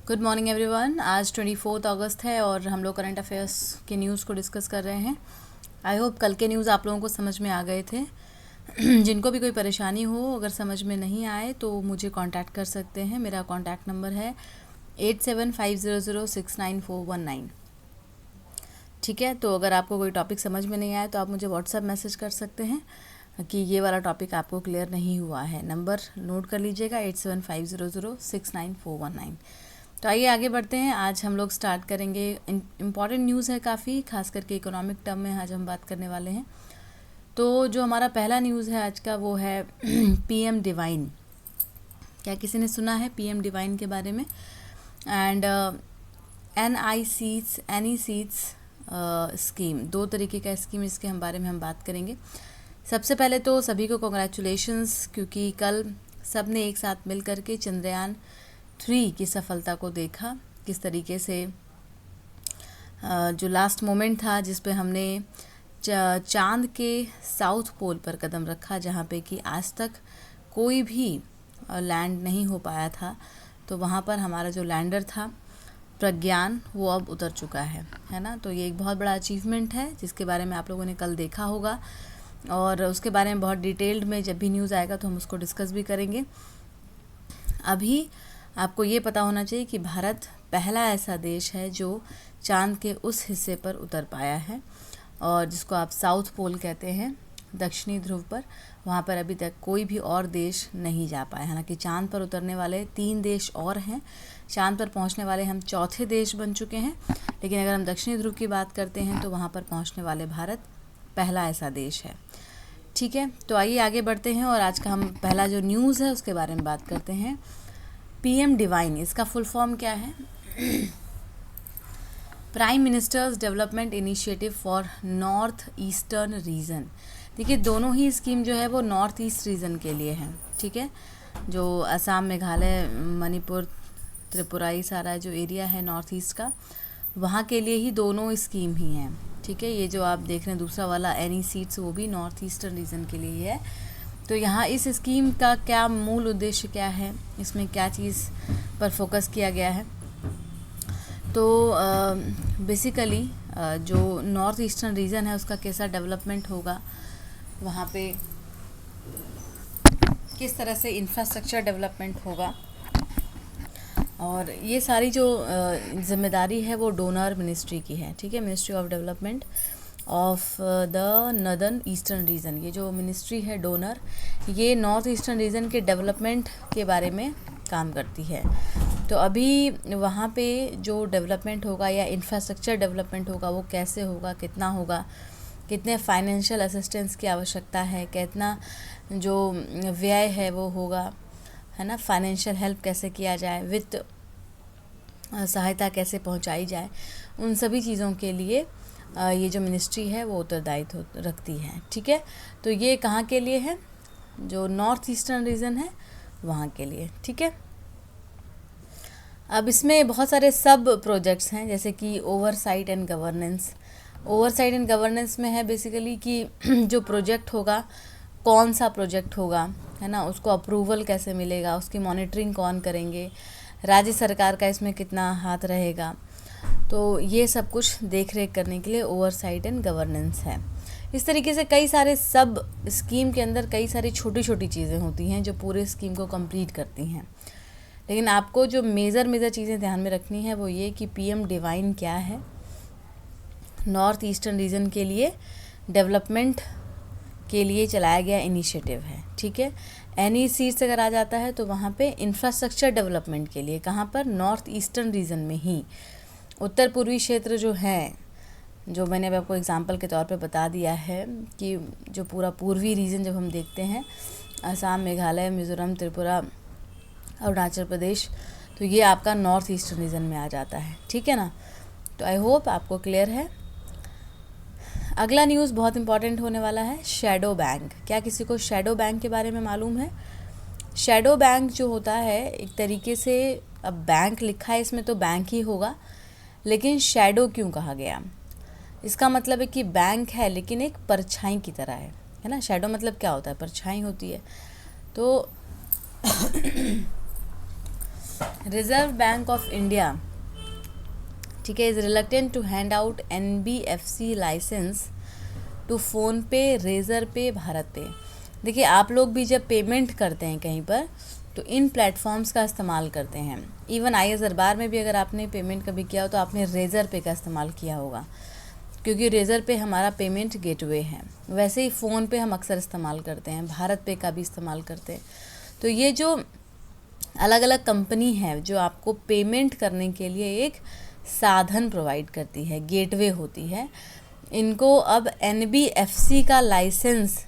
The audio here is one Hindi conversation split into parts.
Good morning everyone. आज 24 अगस्त है और हम लोग करंट अफेयर्स के न्यूज़ को डिस्कस कर रहे हैं। आई होप कल के न्यूज़ आप लोगों को समझ में आ गए थे। जिनको भी कोई परेशानी हो, अगर समझ में नहीं आए तो मुझे कांटेक्ट कर सकते हैं। मेरा कांटेक्ट नंबर है 8750069419। ठीक है, तो अगर आपको कोई टॉपिक समझ में नहीं आया तो आप मुझे व्हाट्सएप मैसेज कर सकते हैं कि ये वाला टॉपिक आपको क्लियर नहीं हुआ है। नंबर नोट कर लीजिएगा 8750069419। तो आइए आगे बढ़ते हैं। आज हम लोग स्टार्ट करेंगे। इम्पॉर्टेंट न्यूज़ है काफ़ी, खास करके इकोनॉमिक टर्म में आज हम बात करने वाले हैं। तो जो हमारा पहला न्यूज़ है आज का वो है पीएम डिवाइन। क्या किसी ने सुना है पीएम डिवाइन के बारे में? एंड एनी सीट्स स्कीम, दो तरीके का स्कीम, इसके हम बारे में हम बात करेंगे। सबसे पहले तो सभी को कॉन्ग्रेचुलेशंस, क्योंकि कल सब ने एक साथ मिल करके चंद्रयान 3 की सफलता को देखा। किस तरीके से जो लास्ट मोमेंट था जिस पे हमने चांद के साउथ पोल पर कदम रखा, जहाँ पे कि आज तक कोई भी लैंड नहीं हो पाया था, तो वहाँ पर हमारा जो लैंडर था प्रज्ञान, वो अब उतर चुका है ना। तो ये एक बहुत बड़ा अचीवमेंट है जिसके बारे में आप लोगों ने कल देखा होगा, और उसके बारे में बहुत डिटेल्ड में जब भी न्यूज़ आएगा तो हम उसको डिस्कस भी करेंगे। अभी आपको ये पता होना चाहिए कि भारत पहला ऐसा देश है जो चांद के उस हिस्से पर उतर पाया है, और जिसको आप साउथ पोल कहते हैं, दक्षिणी ध्रुव पर। वहाँ पर अभी तक कोई भी और देश नहीं जा पाया। हालांकि चांद पर उतरने वाले 3 देश और हैं, चांद पर पहुँचने वाले हम चौथे देश बन चुके हैं, लेकिन अगर हम दक्षिणी ध्रुव की बात करते हैं तो वहाँ पर पहुँचने वाले भारत पहला ऐसा देश है। ठीक है, तो आइए आगे बढ़ते हैं और आज का हम पहला जो न्यूज़ है उसके बारे में बात करते हैं। पीएम डिवाइन, इसका फुल फॉर्म क्या है? Prime ministers development initiative for north eastern region. देखिए, दोनों ही स्कीम जो है वो नॉर्थ ईस्ट रीजन के लिए है। ठीक है, जो असम, मेघालय, मणिपुर, त्रिपुरा, ये सारा जो एरिया है नॉर्थ ईस्ट का, वहाँ के लिए ही दोनों स्कीम ही हैं। ठीक है, ये जो आप देख रहे हैं दूसरा वाला एनी सीट्स, वो भी नॉर्थ ईस्टर्न रीजन के लिए ही है। तो यहाँ इस स्कीम का क्या मूल उद्देश्य क्या है, इसमें क्या चीज़ पर फोकस किया गया है? तो बेसिकली जो नॉर्थ ईस्टर्न रीजन है उसका कैसा डेवलपमेंट होगा, वहाँ पे किस तरह से इंफ्रास्ट्रक्चर डेवलपमेंट होगा, और ये सारी जो जिम्मेदारी है वो डोनर मिनिस्ट्री की है। ठीक है, ministry of development of the northern eastern region. ये जो मिनिस्ट्री है डोनर, ये नॉर्थ ईस्टर्न रीजन के डेवलपमेंट के बारे में काम करती है। तो अभी वहाँ पे जो डेवलपमेंट होगा या इंफ्रास्ट्रक्चर डेवलपमेंट होगा वो कैसे होगा, कितना होगा, कितने फाइनेंशियल असिस्टेंस की आवश्यकता है, कितना जो व्यय है वो होगा, है ना, फाइनेंशियल हेल्प कैसे किया जाए, वित्त सहायता कैसे पहुंचाई जाए, उन सभी चीज़ों के लिए ये जो मिनिस्ट्री है वो उत्तरदायित्व रखती है। ठीक है, तो ये कहाँ के लिए है? जो नॉर्थ ईस्टर्न रीजन है वहाँ के लिए। ठीक है, अब इसमें बहुत सारे सब प्रोजेक्ट्स हैं, जैसे कि oversight and governance. Oversight and governance में है बेसिकली कि जो प्रोजेक्ट होगा, कौन सा प्रोजेक्ट होगा, है ना, उसको अप्रूवल कैसे मिलेगा, उसकी मॉनिटरिंग कौन करेंगे, राज्य सरकार का इसमें कितना हाथ रहेगा। तो ये सब कुछ देख रेख करने के लिए ओवरसाइट एंड गवर्नेंस है। इस तरीके से कई सारे सब स्कीम के अंदर कई सारी छोटी छोटी चीज़ें होती हैं जो पूरे स्कीम को कंप्लीट करती हैं। लेकिन आपको जो मेजर चीज़ें ध्यान में रखनी है वो ये कि पीएम डिवाइन क्या है। नॉर्थ ईस्टर्न रीजन के लिए डेवलपमेंट के लिए चलाया गया इनिशिएटिव है। ठीक है, एनी सीट्स अगर आ जाता है तो वहाँ पे इंफ्रास्ट्रक्चर डेवलपमेंट के लिए, कहाँ पर? नॉर्थ ईस्टर्न रीजन में ही। उत्तर पूर्वी क्षेत्र जो है, जो मैंने अब आपको एग्जांपल के तौर पे बता दिया है कि जो पूरा पूर्वी रीजन जब हम देखते हैं, असम, मेघालय, मिज़ोरम, त्रिपुरा, अरुणाचल प्रदेश, तो ये आपका नॉर्थ ईस्टर्न रीजन में आ जाता है। ठीक है ना, तो आई होप आपको क्लियर है। अगला न्यूज़ बहुत इंपॉर्टेंट होने वाला है, शैडो बैंक। क्या किसी को शैडो बैंक के बारे में मालूम है? शैडो बैंक जो होता है, एक तरीके से, अब बैंक लिखा है इसमें तो बैंक ही होगा, लेकिन शैडो क्यों कहा गया? इसका मतलब है कि बैंक है लेकिन एक परछाई की तरह है ना। शैडो मतलब क्या होता है? परछाई होती है। तो रिजर्व बैंक ऑफ इंडिया, ठीक है, is reluctant to hand out NBFC license to PhonePe, Razorpay, Bharat पे। देखिए, आप लोग भी जब पेमेंट करते हैं कहीं पर तो इन प्लेटफॉर्म्स का इस्तेमाल करते हैं। इवन IAS दरबार में भी अगर आपने पेमेंट कभी किया हो तो आपने रेज़र पे का इस्तेमाल किया होगा, क्योंकि रेज़र पे हमारा पेमेंट गेटवे है। वैसे ही फ़ोन पे हम अक्सर इस्तेमाल करते हैं, भारत पे का भी इस्तेमाल करते हैं। तो ये जो अलग अलग कंपनी है जो आपको पेमेंट करने के लिए एक साधन प्रोवाइड करती है, गेटवे होती है, इनको अब NBFC का लाइसेंस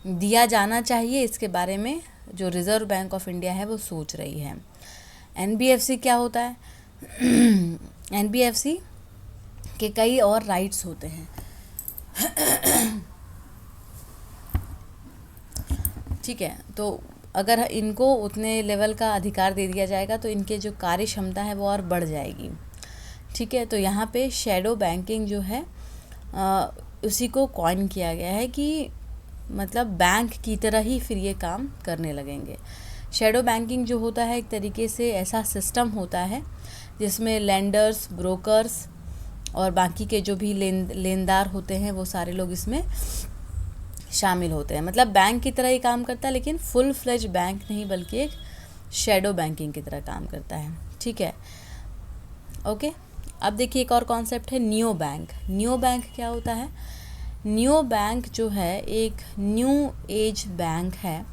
दिया जाना चाहिए। इसके बारे में जो रिज़र्व बैंक ऑफ इंडिया है वो सोच रही है। NBFC क्या होता है? NBFC के कई और राइट्स होते हैं, ठीक है। तो अगर इनको उतने लेवल का अधिकार दे दिया जाएगा तो इनके जो कार्य क्षमता है वो और बढ़ जाएगी, ठीक है। तो यहाँ पे शैडो बैंकिंग जो है उसी को कॉइन किया गया है कि मतलब बैंक की तरह ही फिर ये काम करने लगेंगे। शैडो बैंकिंग जो होता है एक तरीके से ऐसा सिस्टम होता है जिसमें लेंडर्स, ब्रोकर्स और बाकी के जो भी लेनदार होते हैं वो सारे लोग इसमें शामिल होते हैं। मतलब बैंक की तरह ही काम करता है, लेकिन फुल फ्लेज बैंक नहीं बल्कि एक शैडो बैंकिंग की तरह काम करता है, ठीक है। ओके, अब देखिए एक और कॉन्सेप्ट है नियो बैंक। नियो बैंक क्या होता है? नियो बैंक जो है एक न्यू एज बैंक है,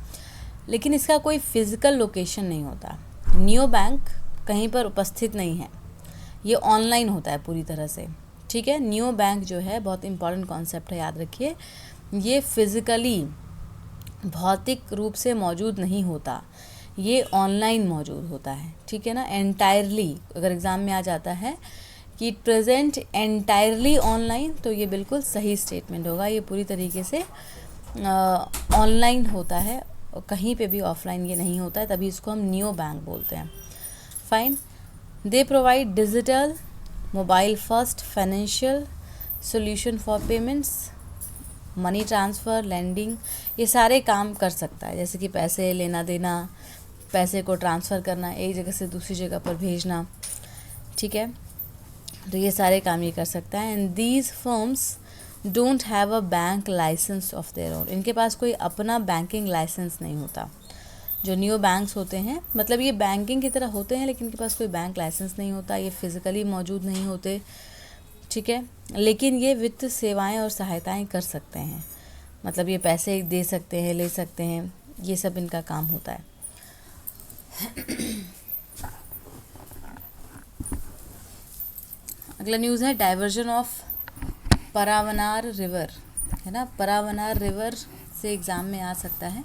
लेकिन इसका कोई फिज़िकल लोकेशन नहीं होता। नियो बैंक कहीं पर उपस्थित नहीं है, ये ऑनलाइन होता है पूरी तरह से, ठीक है। नियो बैंक जो है बहुत इंपॉर्टेंट कॉन्सेप्ट है, याद रखिए। ये फिज़िकली भौतिक रूप से मौजूद नहीं होता, ये ऑनलाइन मौजूद होता है, ठीक है ना। एंटायरली अगर एग्ज़ाम में आ जाता है कि प्रेजेंट एंटायरली ऑनलाइन, तो ये बिल्कुल सही स्टेटमेंट होगा। ये पूरी तरीके से ऑनलाइन होता है और कहीं पे भी ऑफलाइन ये नहीं होता है, तभी इसको हम नियो बैंक बोलते हैं। Fine. They provide digital mobile first financial solution for payments, money transfer, lending, ये सारे काम कर सकता है, जैसे कि पैसे लेना देना, पैसे को ट्रांसफ़र करना, एक जगह से दूसरी जगह पर भेजना, ठीक है। तो ये सारे काम ये कर सकता है। And these firms don't have a bank license of their own, इनके पास कोई अपना बैंकिंग लाइसेंस नहीं होता। जो नियो बैंक्स होते हैं मतलब ये बैंकिंग की तरह होते हैं, लेकिन इनके पास कोई बैंक लाइसेंस नहीं होता, ये फिज़िकली मौजूद नहीं होते, ठीक है। लेकिन ये वित्त सेवाएं और सहायताएं कर सकते हैं, मतलब ये पैसे दे सकते हैं, ले सकते हैं, ये सब इनका काम होता है। अगला न्यूज़ है डाइवर्जन ऑफ परावनार रिवर, है ना। परावनार रिवर से एग्ज़ाम में आ सकता है,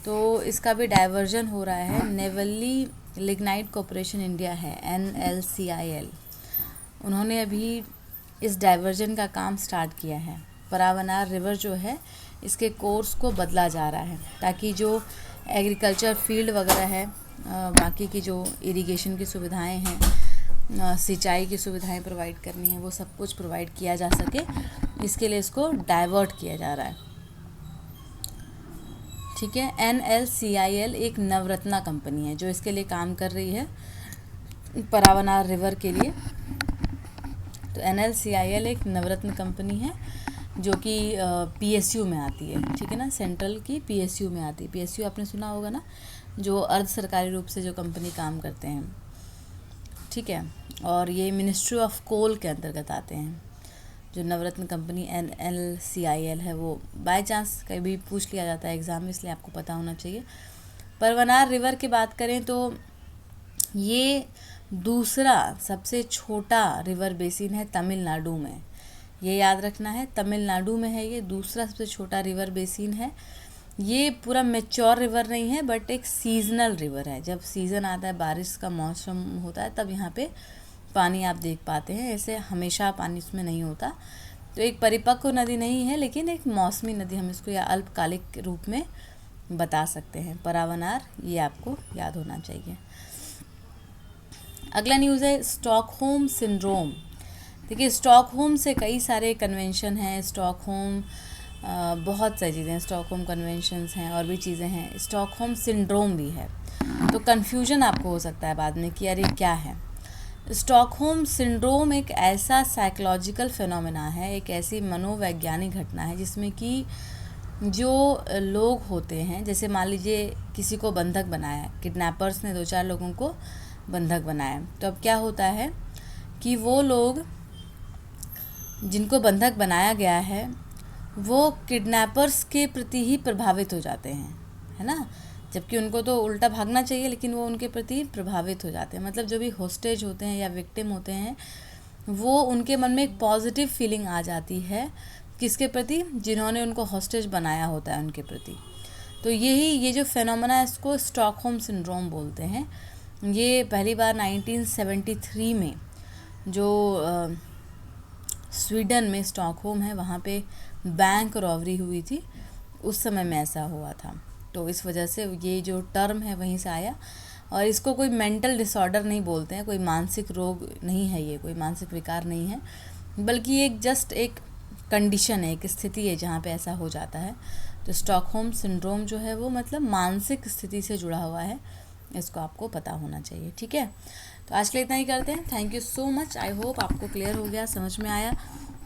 तो इसका भी डाइवर्जन हो रहा है। नेवली लिग्नाइट कॉरपोरेशन इंडिया है, NLCIL, उन्होंने अभी इस डाइवर्जन का काम स्टार्ट किया है। परावनार रिवर जो है इसके कोर्स को बदला जा रहा है, ताकि जो एग्रीकल्चर फील्ड वगैरह है, बाकी की जो इरिगेशन की सुविधाएं हैं, सिंचाई की सुविधाएं प्रोवाइड करनी है, वो सब कुछ प्रोवाइड किया जा सके, इसके लिए इसको डाइवर्ट किया जा रहा है, ठीक है। NLCIL एक नवरत्ना कंपनी है जो इसके लिए काम कर रही है, परावनार रिवर के लिए। तो NLCIL एक नवरत्न कंपनी है जो कि PSU में आती है, ठीक है ना, सेंट्रल की PSU में आती है। PSU आपने सुना होगा ना, जो अर्ध सरकारी रूप से जो कंपनी काम करते हैं, ठीक है। और ये मिनिस्ट्री ऑफ कोल के अंतर्गत आते हैं। जो नवरत्न कंपनी NLCIL है वो बाय चांस कभी पूछ लिया जाता है एग्ज़ाम में, इसलिए आपको पता होना चाहिए। परवनार रिवर की बात करें तो ये दूसरा सबसे छोटा रिवर बेसिन है तमिलनाडु में, ये याद रखना है, तमिलनाडु में है ये दूसरा सबसे छोटा रिवर बेसिन है। ये पूरा मैच्योर रिवर नहीं है, बट एक सीजनल रिवर है। जब सीज़न आता है, बारिश का मौसम होता है, तब यहाँ पे पानी आप देख पाते हैं, ऐसे हमेशा पानी इसमें नहीं होता। तो एक परिपक्व नदी नहीं है, लेकिन एक मौसमी नदी हम इसको या अल्पकालिक रूप में बता सकते हैं। परावनार, ये आपको याद होना चाहिए। अगला न्यूज़ है स्टॉकहोम सिंड्रोम। देखिए, स्टॉकहोम से कई सारे कन्वेंशन हैं, स्टॉकहोम बहुत सारी चीज़ें हैं, स्टॉकहोम कन्वेंशंस हैं और भी चीज़ें हैं, स्टॉकहोम सिंड्रोम भी है। तो कन्फ्यूजन आपको हो सकता है बाद में कि यार ये क्या है। स्टॉकहोम सिंड्रोम एक ऐसा साइकोलॉजिकल फिनोमेना है, एक ऐसी मनोवैज्ञानिक घटना है जिसमें कि जो लोग होते हैं, जैसे मान लीजिए किसी को बंधक बनाया, किडनैपर्स ने 2-4 लोगों को बंधक बनाया, तो अब क्या होता है कि वो लोग जिनको बंधक बनाया गया है वो किडनैपर्स के प्रति ही प्रभावित हो जाते हैं, है ना, जबकि उनको तो उल्टा भागना चाहिए, लेकिन वो उनके प्रति प्रभावित हो जाते हैं। मतलब जो भी होस्टेज होते हैं या विक्टिम होते हैं, वो उनके मन में एक पॉजिटिव फीलिंग आ जाती है किसके प्रति, जिन्होंने उनको हॉस्टेज बनाया होता है उनके प्रति। तो ये जो फेनोमेना है इसको स्टॉकहोम सिंड्रोम बोलते हैं। ये पहली बार 1973 में जो स्वीडन में स्टॉकहोम है वहाँ पे बैंक रॉबरी हुई थी, उस समय में ऐसा हुआ था। तो इस वजह से ये जो टर्म है वहीं से आया, और इसको कोई मेंटल डिसऑर्डर नहीं बोलते हैं, कोई मानसिक रोग नहीं है, ये कोई मानसिक विकार नहीं है, बल्कि एक जस्ट एक कंडीशन है, एक स्थिति है जहाँ पे ऐसा हो जाता है। तो स्टॉकहोम सिंड्रोम जो है वो मतलब मानसिक स्थिति से जुड़ा हुआ है, इसको आपको पता होना चाहिए। ठीक है, तो आज के लिए इतना ही करते हैं। Thank you so much. I hope आपको क्लियर हो गया, समझ में आया।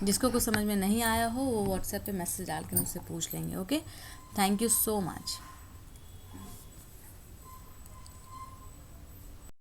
जिसको कुछ समझ में नहीं आया हो वो व्हाट्सएप पे मैसेज डाल के मुझसे पूछ लेंगे। Okay, thank you so much.